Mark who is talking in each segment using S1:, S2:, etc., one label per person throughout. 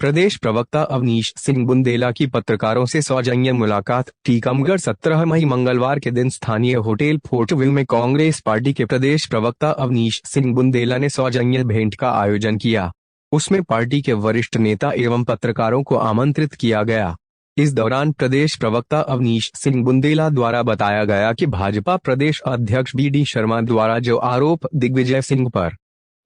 S1: प्रदेश प्रवक्ता अवनीश सिंह बुंदेला की पत्रकारों से सौजन्य मुलाकात। टीकमगढ़ 17 मई मंगलवार के दिन स्थानीय होटल फोर्ट व्यू में कांग्रेस पार्टी के प्रदेश प्रवक्ता अवनीश सिंह बुंदेला ने सौजन्य भेंट का आयोजन किया। उसमें पार्टी के वरिष्ठ नेता एवं पत्रकारों को आमंत्रित किया गया। इस दौरान प्रदेश प्रवक्ता अवनीश सिंह बुंदेला द्वारा बताया गया कि भाजपा प्रदेश अध्यक्ष BD शर्मा द्वारा जो आरोप दिग्विजय सिंह पर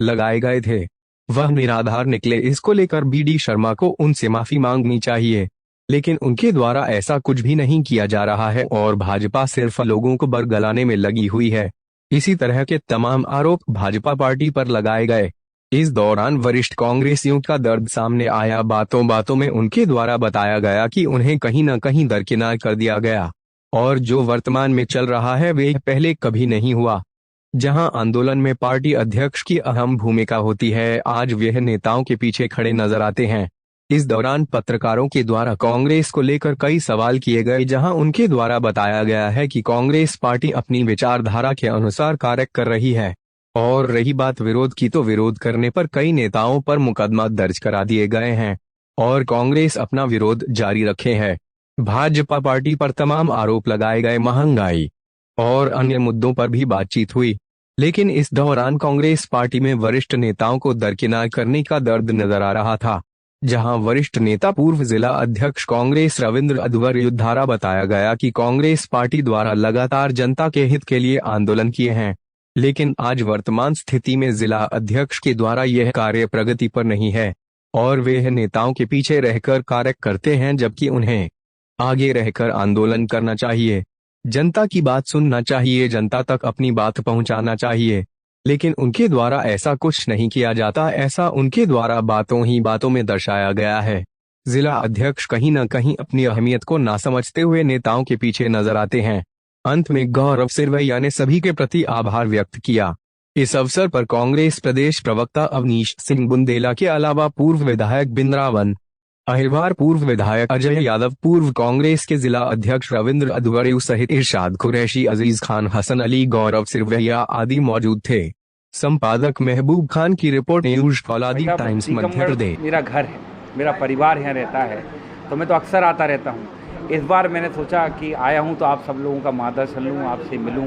S1: लगाए गए थे वह निराधार निकले। इसको लेकर BD शर्मा को उनसे माफी मांगनी चाहिए, लेकिन उनके द्वारा ऐसा कुछ भी नहीं किया जा रहा है और भाजपा सिर्फ लोगों को बरगलाने में लगी हुई है। इसी तरह के तमाम आरोप भाजपा पार्टी पर लगाए गए। इस दौरान वरिष्ठ कांग्रेसियों का दर्द सामने आया। बातों बातों में उनके द्वारा बताया गया कि उन्हें कहीं न कहीं दरकिनार कर दिया गया और जो वर्तमान में चल रहा है वे पहले कभी नहीं हुआ। जहां आंदोलन में पार्टी अध्यक्ष की अहम भूमिका होती है, आज वह नेताओं के पीछे खड़े नजर आते हैं। इस दौरान पत्रकारों के द्वारा कांग्रेस को लेकर कई सवाल किए गए, जहां उनके द्वारा बताया गया है कि कांग्रेस पार्टी अपनी विचारधारा के अनुसार कार्य कर रही है और रही बात विरोध की, तो विरोध करने पर कई नेताओं पर मुकदमा दर्ज करा दिए गए हैं और कांग्रेस अपना विरोध जारी रखे है। भाजपा पार्टी पर तमाम आरोप लगाए गए। महंगाई और अन्य मुद्दों पर भी बातचीत हुई, लेकिन इस दौरान कांग्रेस पार्टी में वरिष्ठ नेताओं को दरकिनार करने का दर्द नजर आ रहा था। जहां वरिष्ठ नेता पूर्व जिला अध्यक्ष कांग्रेस रविंद्र अध्वर युद्धारा बताया गया कि कांग्रेस पार्टी द्वारा लगातार जनता के हित के लिए आंदोलन किए हैं, लेकिन आज वर्तमान स्थिति में जिला अध्यक्ष के द्वारा यह कार्य प्रगति पर नहीं है और वे नेताओं के पीछे रहकर कार्य करते हैं, जबकि उन्हें आगे रहकर आंदोलन करना चाहिए। जनता की बात सुनना चाहिए, जनता तक अपनी बात पहुंचाना चाहिए, लेकिन उनके द्वारा ऐसा कुछ नहीं किया जाता। ऐसा उनके द्वारा बातों ही बातों में दर्शाया गया है। जिला अध्यक्ष कहीं न कहीं अपनी अहमियत को ना समझते हुए नेताओं के पीछे नजर आते हैं। अंत में गौरव सिरवैया ने सभी के प्रति आभार व्यक्त किया। इस अवसर पर कांग्रेस प्रदेश प्रवक्ता अवनीश सिंह बुंदेला के अलावा पूर्व विधायक बिंद्रावन अहिरवार, पूर्व विधायक अजय यादव, पूर्व कांग्रेस के जिला अध्यक्ष रविंद्र अध्वर सहित इरशाद कुरैशी, अजीज खान, हसन अली, गौरव सिरवैया आदि मौजूद थे। संपादक महबूब खान की report, news फौलादी times, Madhya Pradesh.
S2: मेरा घर है, मेरा परिवार यहाँ रहता है, तो मैं तो अक्सर आता रहता हूँ। इस बार मैंने सोचा कि आया हूँ तो आप सब लोगों का मार्गदर्शन लूँ, आपसे मिलूँ,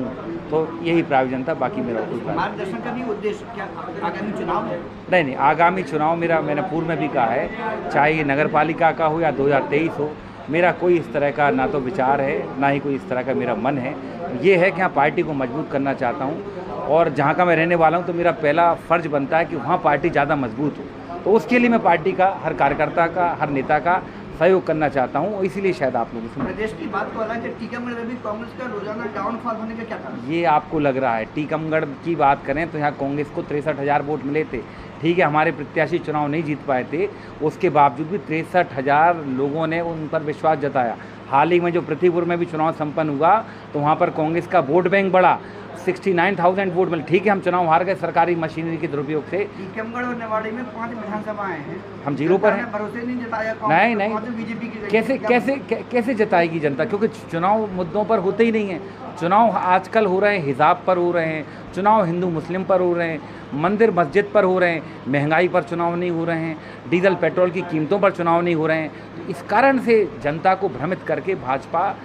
S2: तो यही प्रायोजन था। बाकी मेरा कोई
S3: मार्गदर्शन का भी उद्देश्य क्या आगामी चुनाव है?
S2: नहीं, आगामी चुनाव मैंने पूर्व में भी कहा है, चाहे ये नगर पालिका का हो या 2023 हो, मेरा कोई इस तरह का ना तो विचार है, ना ही कोई इस तरह का मेरा मन है। ये है कि हाँ, पार्टी को मजबूत करना चाहता हूँ और जहाँ का मैं रहने वाला हूँ तो मेरा पहला फ़र्ज बनता है कि वहाँ पार्टी ज़्यादा मजबूत हो। तो उसके लिए मैं पार्टी का, हर कार्यकर्ता का, हर नेता का सहयोग करना चाहता हूँ। इसीलिए शायद आप लोगों से
S3: प्रदेश की बात तो अलग है, टीकमगढ़ में भी कांग्रेस का रोजाना डाउनफॉल होने का क्या कारण?
S2: ये आपको लग रहा है? टीकमगढ़ की बात करें तो यहाँ कांग्रेस को 63,000 वोट मिले थे। ठीक है, हमारे प्रत्याशी चुनाव नहीं जीत पाए थे, उसके बावजूद भी 63,000 लोगों ने उन पर विश्वास जताया। हाल ही में जो पृथ्वीपुर में भी चुनाव संपन्न हुआ तो वहाँ पर कांग्रेस का वोट बैंक बढ़ा, 69,000 वोट मिले। ठीक है, हम चुनाव हार गए सरकारी मशीनरी के दुरुपयोग से।
S3: टीकमगढ़ और निवाड़ी में 5 विधानसभाएं हैं,
S2: हम जीरो पर हैं।
S3: भरोसे नहीं जताया
S2: नहीं,
S3: बीजेपी की
S2: कैसे जताएगी जनता? क्योंकि चुनाव मुद्दों पर होते ही नहीं है। चुनाव आजकल हो रहे हैं हिजाब पर हो रहे हैं, चुनाव हिंदू मुस्लिम पर हो रहे हैं, मंदिर मस्जिद पर हो रहे हैं, महंगाई पर चुनाव नहीं हो रहे हैं, डीजल पेट्रोल की कीमतों पर चुनाव नहीं हो रहे हैं। तो इस कारण से जनता को भ्रमित करके भाजपा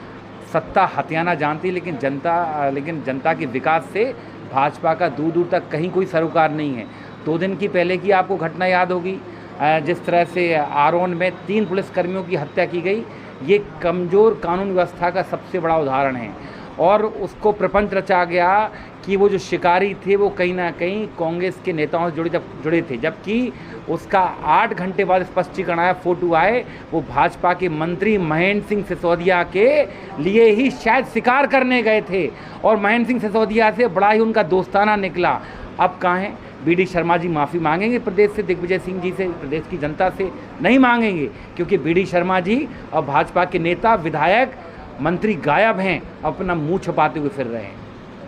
S2: सत्ता हथियाना जानती, लेकिन जनता के विकास से भाजपा का दूर दूर तक कहीं कोई सरोकार नहीं है। 2 दिन की पहले की आपको घटना याद होगी, जिस तरह से आरोन में 3 पुलिसकर्मियों की हत्या की गई। ये कमज़ोर कानून व्यवस्था का सबसे बड़ा उदाहरण है और उसको प्रपंच रचा गया कि वो जो शिकारी थे वो कहीं ना कहीं कांग्रेस के नेताओं से जुड़े थे, जबकि उसका 8 घंटे बाद स्पष्टीकरण आया, फोटो आए, वो भाजपा के मंत्री महेंद्र सिंह सिसोदिया के लिए ही शायद शिकार करने गए थे और महेंद्र सिंह सिसोदिया से बड़ा ही उनका दोस्ताना निकला। अब कहाँ हैं BD शर्मा जी? माफ़ी मांगेंगे प्रदेश से, दिग्विजय सिंह जी से, प्रदेश की जनता से? नहीं मांगेंगे, क्योंकि BD शर्मा जी और भाजपा के नेता, विधायक, मंत्री गायब हैं, अपना मुंह छुपाते हुए फिर रहे हैं।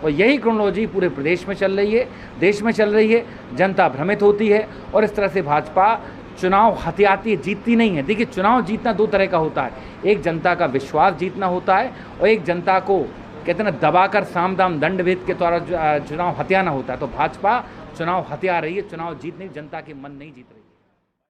S2: और यही क्रोनोलॉजी पूरे प्रदेश में चल रही है, देश में चल रही है। जनता भ्रमित होती है और इस तरह से भाजपा चुनाव हथियाती है, जीतती नहीं है। देखिए, चुनाव जीतना 2 तरह का होता है, एक जनता का विश्वास जीतना होता है और एक जनता को कहते हैं ना दबाकर साम दाम दंड भेद के द्वारा चुनाव हथियाना होता है। तो भाजपा चुनाव हथिया रही है, चुनाव जीत नहीं, जनता के मन नहीं जीत रही।